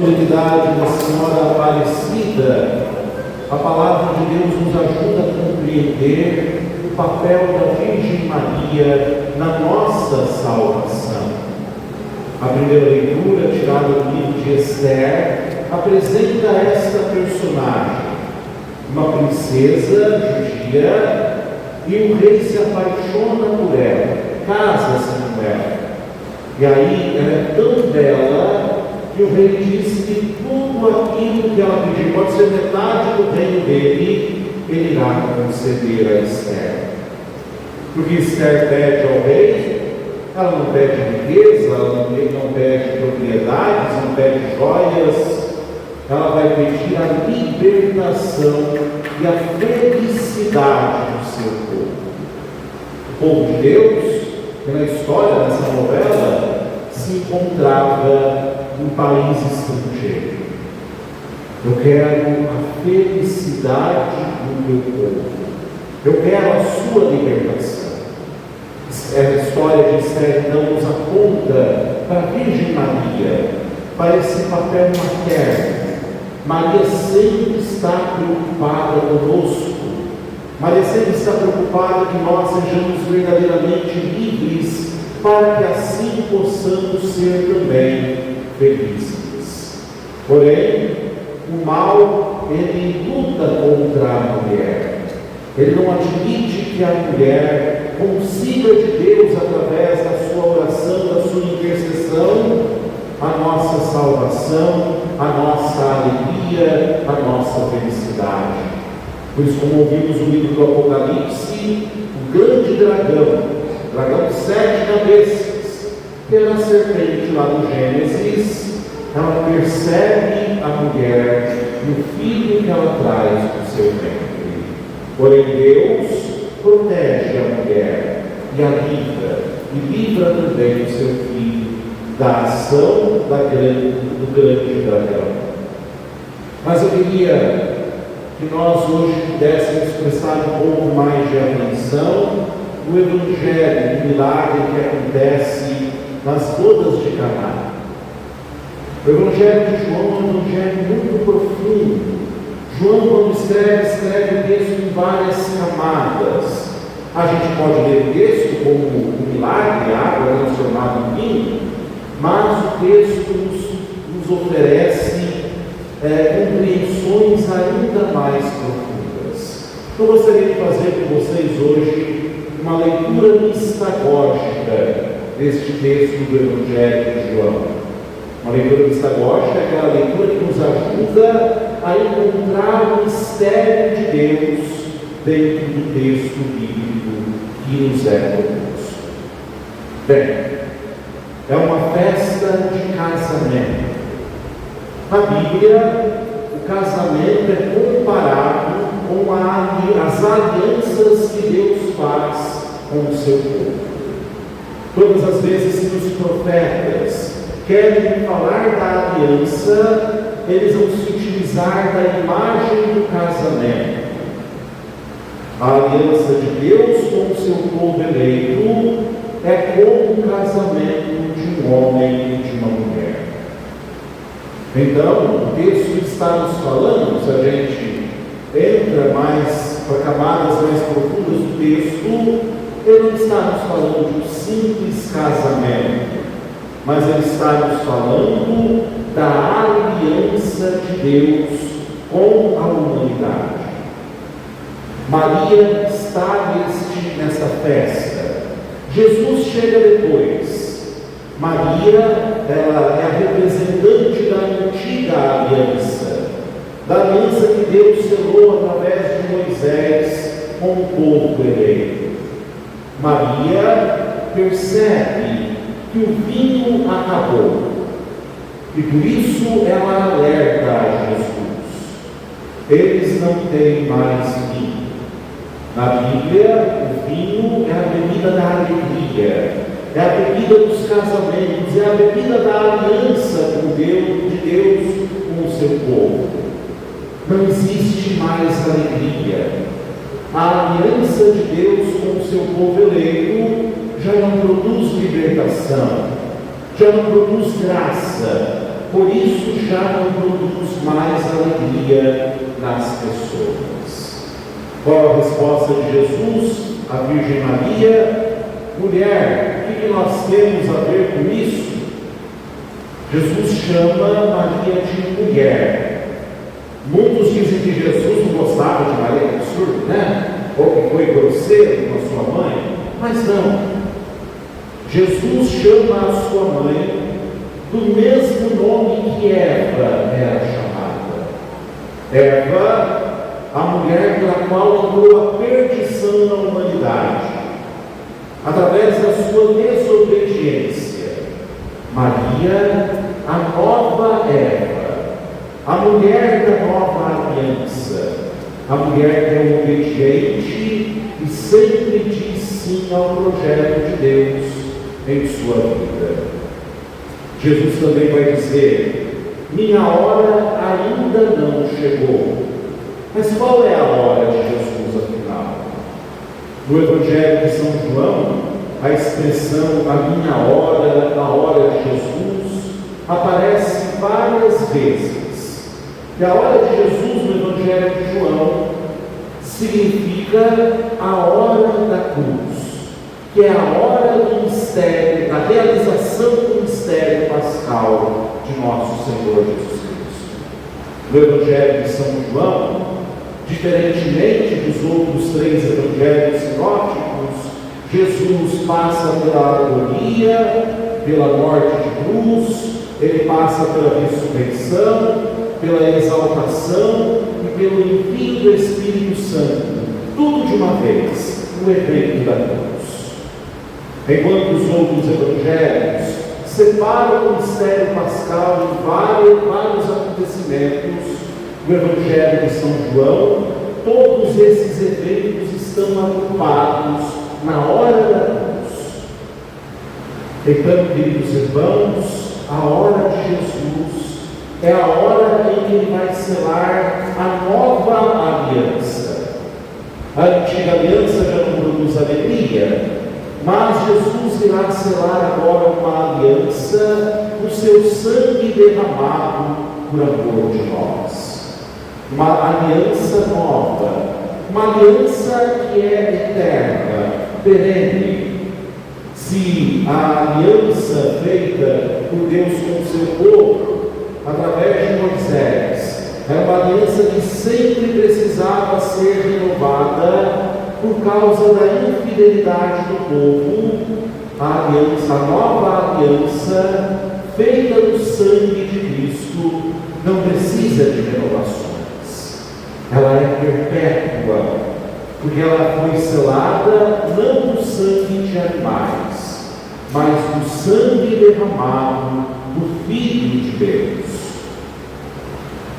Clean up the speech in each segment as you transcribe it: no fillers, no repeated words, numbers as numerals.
solenidade da Senhora Aparecida, a palavra de Deus nos ajuda a compreender o papel da Virgem Maria na nossa salvação. A primeira leitura, tirada do livro de Esther, apresenta esta personagem, uma princesa judia, e o rei se apaixona por ela, casa-se com ela. E aí ela é tão bela que o rei diz que tudo aquilo que ela pedir, pode ser metade do reino dele, ele irá conceder a Esther. Porque Esther pede ao rei, ela não pede riqueza, ela não pede propriedades, não pede joias, ela vai pedir a libertação e a felicidade do seu povo. O povo de Deus, que na história dessa novela, se encontrava um país estrangeiro. Eu quero a felicidade do meu povo. Eu quero a sua libertação. Essa história de Esther então nos aponta para a Virgem Maria, para esse papel materno. Maria sempre está preocupada conosco. Maria sempre está preocupada que nós sejamos verdadeiramente livres, para que assim possamos ser também felizes. Porém, o mal, ele luta contra a mulher. Ele não admite que a mulher consiga de Deus, através da sua oração, da sua intercessão, a nossa salvação, a nossa alegria, a nossa felicidade. Pois, como ouvimos no livro do Apocalipse, o grande dragão de 7 cabeças, pela serpente lá no Gênesis, ela persegue a mulher e o filho que ela traz do seu ventre. Porém, Deus protege a mulher e a livra também o seu filho da ação do grande dragão. Mas eu queria que nós hoje pudéssemos prestar um pouco mais de atenção no Evangelho, no milagre que acontece nas bodas de Caná. O Evangelho de João é um evangelho muito profundo. João, quando escreve o texto em várias camadas. A gente pode ler o texto como um milagre, água transformada em vinho, mas o texto nos oferece compreensões ainda mais profundas. Eu gostaria de fazer com vocês hoje uma leitura mistagógica deste texto do Evangelho de João. Uma leitura mistagógica é aquela leitura que nos ajuda a encontrar o mistério de Deus dentro do texto bíblico que nos é proposto. Bem, é uma festa de casamento. Na Bíblia, o casamento é comparado com as alianças que Deus faz com o seu povo. Todas as vezes que os profetas querem falar da aliança, eles vão se utilizar da imagem do casamento. A aliança de Deus com o seu povo eleito é como o casamento de um homem e de uma mulher. Então, o texto está nos falando, se a gente entra mais para camadas mais profundas do texto, ele não está nos falando de um simples casamento, mas ele está nos falando da aliança de Deus com a humanidade. Maria está nessa festa. Jesus chega depois. Maria, ela é a representante da antiga aliança, da aliança que Deus selou através de Moisés com o povo eleito. Maria percebe que o vinho acabou, e por isso ela alerta a Jesus. Eles não têm mais vinho. Na Bíblia, o vinho é a bebida da alegria, é a bebida dos casamentos, é a bebida da aliança com Deus, de Deus com o seu povo. Não existe mais alegria. A aliança de Deus com o seu povo eleito já não produz libertação, já não produz graça, por isso já não produz mais alegria nas pessoas. Qual a resposta de Jesus à Virgem Maria? Mulher, o que nós temos a ver com isso? Jesus chama Maria de mulher. Muitos dizem que Jesus não gostava de Maria, que absurdo, né? Ou que foi grosseiro com a sua mãe. Mas não. Jesus chama a sua mãe do mesmo nome que Eva era chamada. Eva, a mulher pela qual entrou a perdição na humanidade, através da sua desobediência. Maria, a nova Eva, a mulher da nova aliança, a mulher que é obediente e sempre diz sim ao projeto de Deus em sua vida. Jesus também vai dizer: minha hora ainda não chegou. Mas qual é a hora de Jesus, afinal? No Evangelho de São João, a expressão a minha hora, a hora de Jesus, aparece várias vezes. E a hora de Jesus no Evangelho de João significa a hora da cruz, que é a hora do mistério, da realização do mistério pascal de nosso Senhor Jesus Cristo. No Evangelho de São João, diferentemente dos outros 3 evangelhos sinóticos, Jesus passa pela agonia, pela morte de cruz, ele passa pela ressurreição, pela exaltação e pelo envio do Espírito Santo, tudo de uma vez, no evento da cruz. Enquanto os outros evangelhos separam o mistério pascal em vários acontecimentos, no Evangelho de São João, todos esses eventos estão agrupados na hora da cruz. Então, queridos irmãos, a hora de Jesus é a hora em que ele vai selar a nova aliança. A antiga aliança já não produz alegria, mas Jesus irá selar agora uma aliança do seu sangue derramado por amor de nós. Uma aliança nova, uma aliança que é eterna, perene. Se a aliança feita por Deus com o seu povo, através de Moisés, era uma aliança que sempre precisava ser renovada por causa da infidelidade do povo, a nova aliança, feita no sangue de Cristo, não precisa de renovações. Ela é perpétua, porque ela foi selada não do sangue de animais, mas do sangue derramado do Filho de Deus.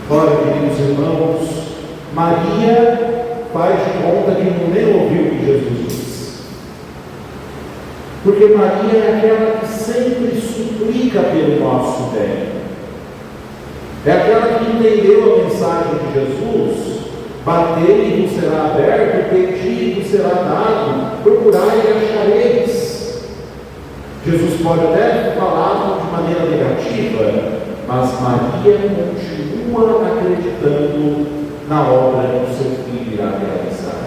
Ora, queridos irmãos, Maria faz de conta que não nem ouviu o que Jesus disse, porque Maria é aquela que sempre suplica pelo nosso bem, é aquela que entendeu a mensagem de Jesus: batei e vos será aberto, pedi e vos será dado, procurai e achareis. Jesus pode até falar de maneira negativa, mas Maria continua acreditando na obra que o seu Filho irá realizar.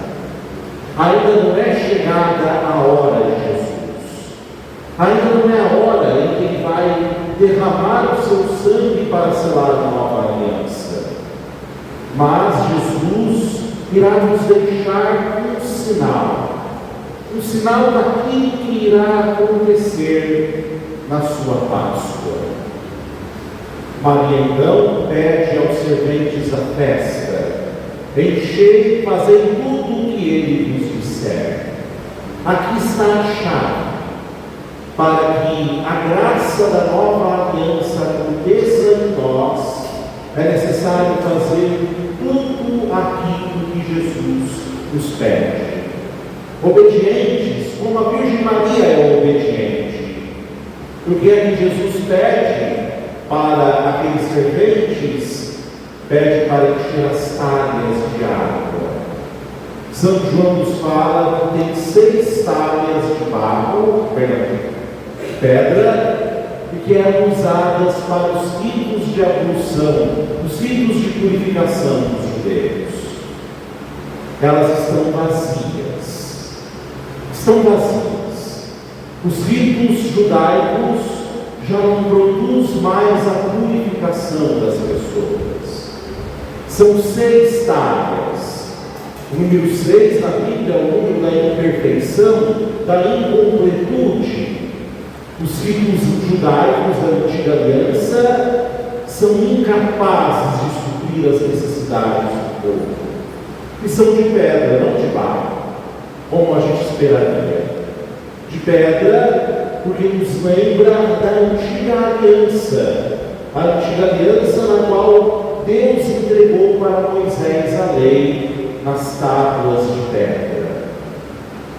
Ainda não é chegada a hora de Jesus, ainda não é a hora em que ele vai derramar o seu sangue para selar a nova aliança. Mas Jesus irá nos deixar um sinal daquilo que irá acontecer na sua Páscoa. Maria então pede aos serventes da festa: enchei e fazei tudo o que ele vos disser. Aqui está a chave para que a graça da nova aliança aconteça em nós. É necessário fazer tudo aquilo que Jesus nos pede. Obedientes, como a Virgem Maria é obediente. Porque é que Jesus pede para aqueles serventes, pede para encher as talhas de água. São João nos fala que tem 6 talhas de barro, pedra, e que eram usadas para os ritos de ablução, os ritos de purificação dos judeus. Elas estão vazias. Estão vazias. Os ritos judaicos já não produzem mais a purificação das pessoas. São 6 tareas. O número 6 na Bíblia é o número da imperfeição, da incompletude. Os ritos judaicos da antiga aliança são incapazes de suprir as necessidades do povo. E são de pedra, não de barro, como a gente esperaria. De pedra, porque nos lembra da antiga aliança. A antiga aliança na qual Deus entregou para Moisés a lei nas tábuas de pedra.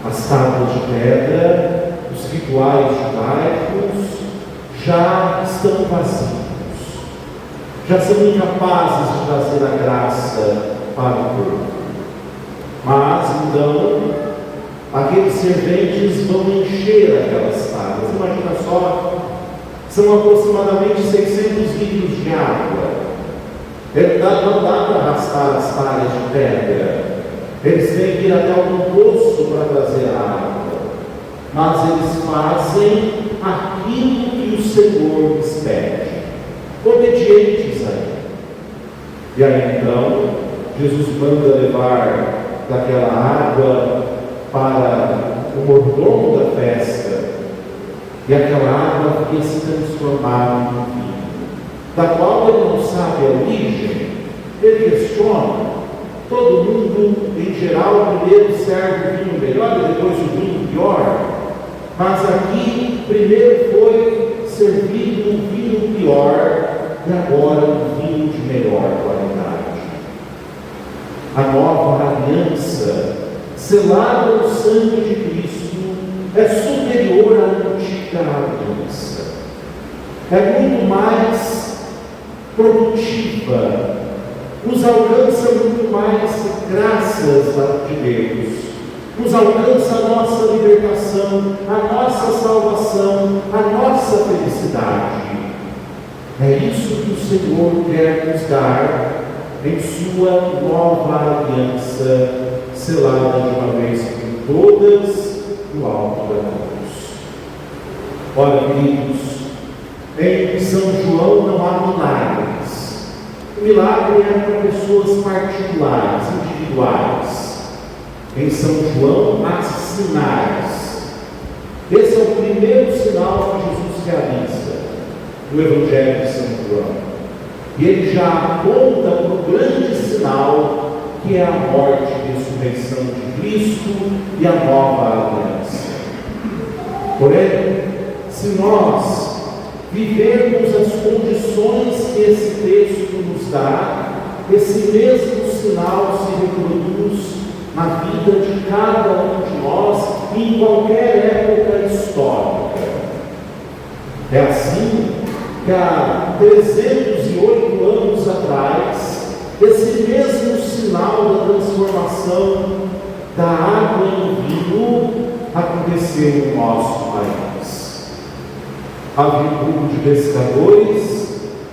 As tábuas de pedra, os rituais judaicos já estão vazios, já são incapazes de trazer a graça para o povo. Mas então, aqueles serventes vão encher aquelas tábuas. Imagina só, são aproximadamente 600 litros de água. Não dá para arrastar as talhas de pedra. Eles têm que ir até algum poço para trazer a água. Mas eles fazem aquilo que o Senhor lhes pede, obedientes a Ele. E aí então, Jesus manda levar daquela água para o mordomo da festa, e aquela água ia se transformar em vinho, da qual ele não sabe a origem. Ele questiona. Todo mundo, em geral, primeiro serve o vinho melhor e depois o vinho pior. Mas aqui, primeiro foi servido um vinho pior e agora um vinho de melhor qualidade. A nova aliança, selada no sangue de Cristo, é superior à antiga aliança. É muito mais produtiva, nos alcança muito mais graças de Deus, nos alcança a nossa libertação, a nossa salvação, a nossa felicidade. É isso que o Senhor quer nos dar em sua nova aliança, selada de uma vez por todas no alto da cruz. Ora, queridos, em São João não há milagres. O milagre é para pessoas particulares, individuais. Em São João há sinais. Esse é o primeiro sinal que Jesus realiza no Evangelho de São João. E ele já aponta para o grande sinal que é a morte e ressurreição de Cristo e a nova aliança. Porém, se nós vivermos as condições que esse texto nos dá, esse mesmo sinal se reproduz na vida de cada um de nós em qualquer época histórica. É assim que há 308 anos atrás, esse mesmo sinal da transformação da água em vinho aconteceu no nosso país. Havia um grupo de pescadores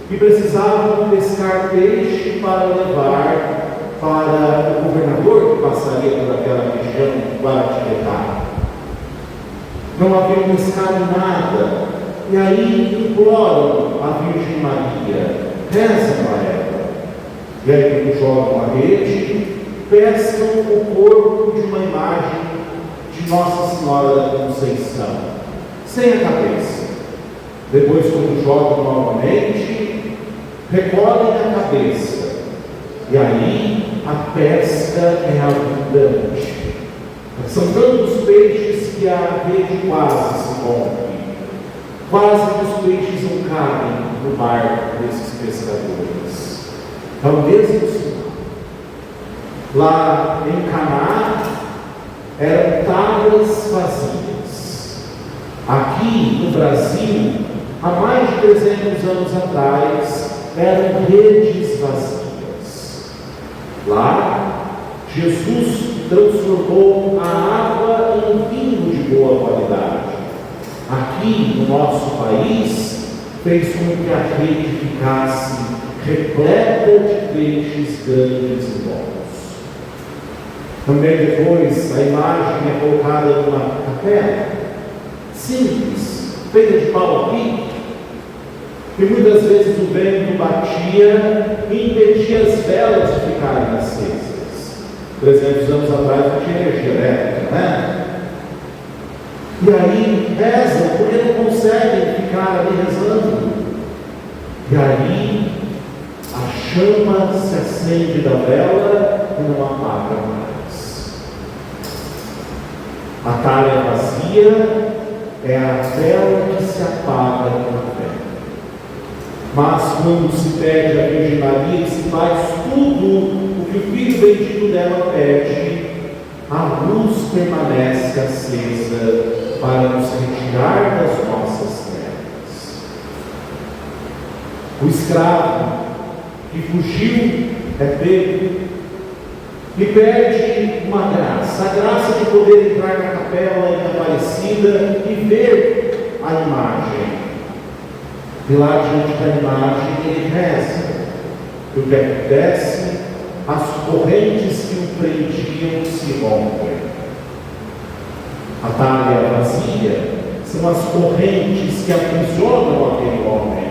que precisavam pescar peixe para levar para o governador que passaria por aquela região do Guaratinguetá. Não haviam pescado nada, e aí imploram a Virgem Maria, rezam a ela. E aí quando jogam a rede, pescam o corpo de uma imagem de Nossa Senhora da Conceição, sem a cabeça. Depois, quando jogam novamente, recolhem a cabeça. E aí a pesca é abundante. São tantos peixes que a rede quase se rompe. Quase que os peixes não cabem no barco desses pescadores. É o mesmo sinal. Lá em Caná eram tábuas vazias. Aqui no Brasil, há mais de 300 anos atrás, eram redes vazias. Lá, Jesus transformou a água em vinho de boa qualidade. Aqui no nosso país, fez com que a rede ficasse repleta de peixes grandes e bons. Também depois a imagem é colocada numa capela simples, feita de pau a pique, e muitas vezes o vento batia e impedia as velas de ficarem acesas. 300 anos atrás não tinha energia elétrica, né? E aí rezam porque não conseguem ficar ali rezando. E aí a chama se acende da vela e não apaga mais. A talha vazia é a vela que se apaga com a vela. Mas quando se pede à Virgem Maria, se faz tudo o que o Filho bendito dela pede, a luz permanece acesa para nos retirar das nossas trevas. O escravo que fugiu é pego e perde uma graça, a graça de poder entrar na capela em Aparecida e ver a imagem. E lá diante da imagem ele reza. E o que acontece? As correntes que o prendiam se rompem. A talha vazia são as correntes que aprisionam aquele homem.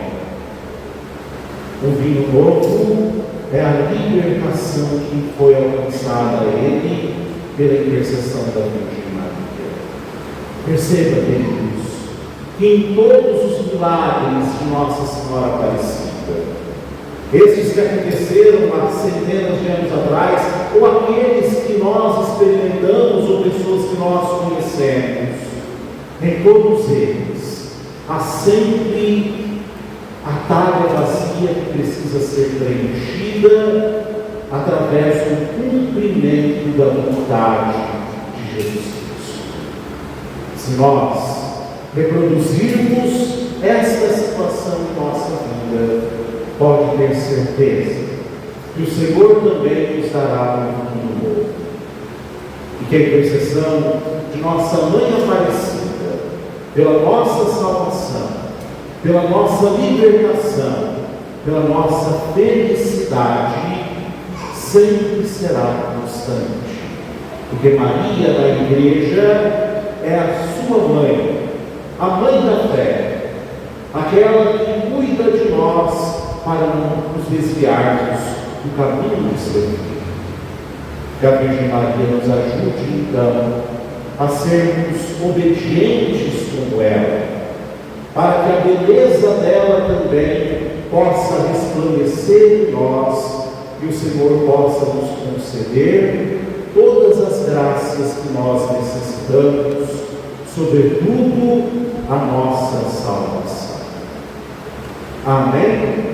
O vinho novo é a libertação que foi alcançada a ele pela intercessão da Virgem Maria. Perceba, queridos, que em todos os milagres de Nossa Senhora Aparecida, esses que aconteceram há centenas de anos atrás, ou aqueles que nós experimentamos, ou pessoas que nós conhecemos, em todos eles, há sempre a talha vazia que precisa ser preenchida através do cumprimento da vontade de Jesus Cristo. Se nós reproduzirmos esta situação em nossa vida, pode ter certeza que o Senhor também nos dará um mundo novo. E que a intercessão de nossa Mãe Aparecida, pela nossa salvação, pela nossa libertação, pela nossa felicidade, sempre será constante. Porque Maria da Igreja é a sua mãe, a mãe da fé, aquela que cuida de nós para não nos desviarmos do caminho do seu Filho. Que a Virgem Maria nos ajude, então, a sermos obedientes como ela, para que a beleza dela também possa resplandecer em nós e o Senhor possa nos conceder todas as graças que nós necessitamos, sobretudo a nossa salvação. Amém?